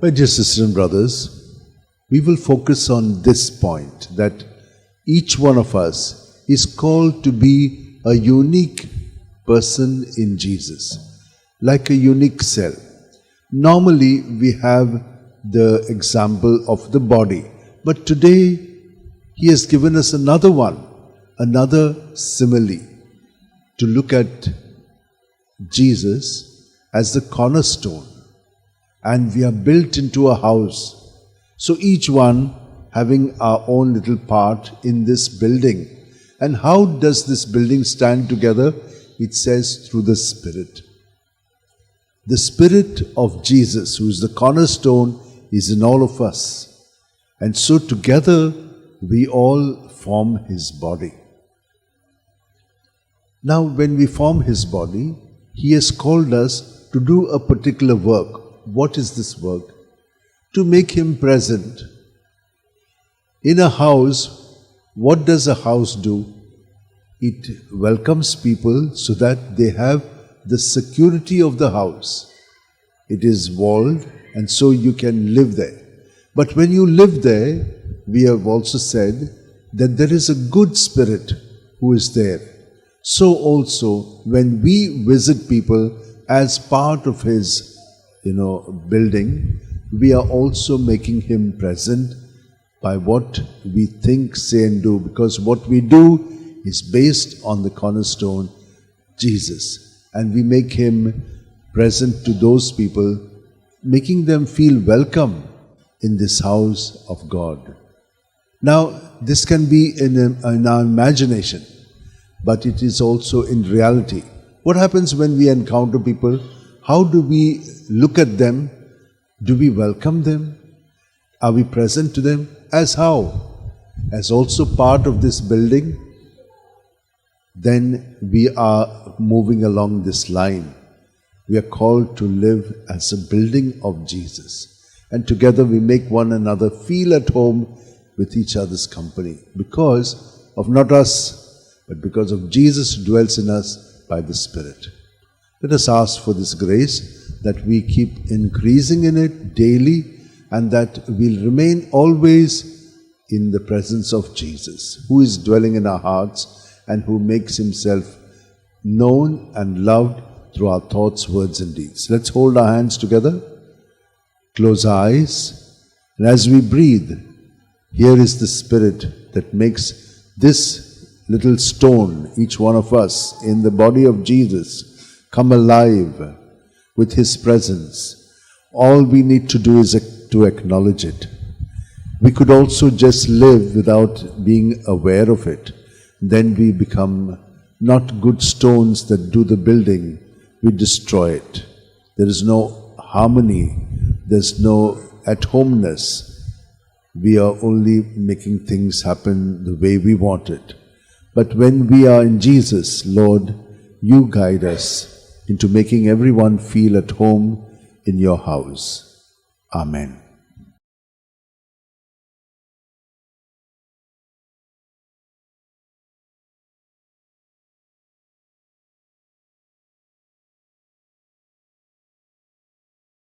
My dear sisters and brothers, we will focus on this point that each one of us is called to be a unique person in Jesus, like a unique cell. Normally we have the example of the body, but today he has given us another one, another simile, to look at Jesus as the cornerstone. And we are built into a house. So each one having our own little part in this building. And how does this building stand together? It says through the Spirit. The Spirit of Jesus, who is the cornerstone, is in all of us. And so together we all form His body. Now when we form His body, He has called us to do a particular work. What is this work? To make Him present. In a house, what does a house do? It welcomes people so that they have the security of the house. It is walled and so you can live there. But when you live there, we have also said that there is a good spirit who is there. So also when we visit people as part of His building, we are also making Him present by what we think, say and do, because what we do is based on the cornerstone, Jesus. And we make Him present to those people, making them feel welcome in this house of God. Now, this can be in our imagination, but it is also in reality. What happens when we encounter people? How do we look at them? Do we welcome them? Are we present to them? As how? As also part of this building? Then we are moving along this line. We are called to live as a building of Jesus. And together we make one another feel at home with each other's company. Because of not us, but because of Jesus who dwells in us by the Spirit. Let us ask for this grace that we keep increasing in it daily and that we'll remain always in the presence of Jesus, who is dwelling in our hearts and who makes Himself known and loved through our thoughts, words and deeds. Let's hold our hands together, close our eyes, and as we breathe, here is the Spirit that makes this little stone, each one of us, in the body of Jesus, come alive with His presence. All we need to do is to acknowledge it. We could also just live without being aware of it. Then we become not good stones that do the building, we destroy it. There is no harmony, there's no at-homeness. We are only making things happen the way we want it. But when we are in Jesus, Lord, You guide us into making everyone feel at home in Your house. Amen.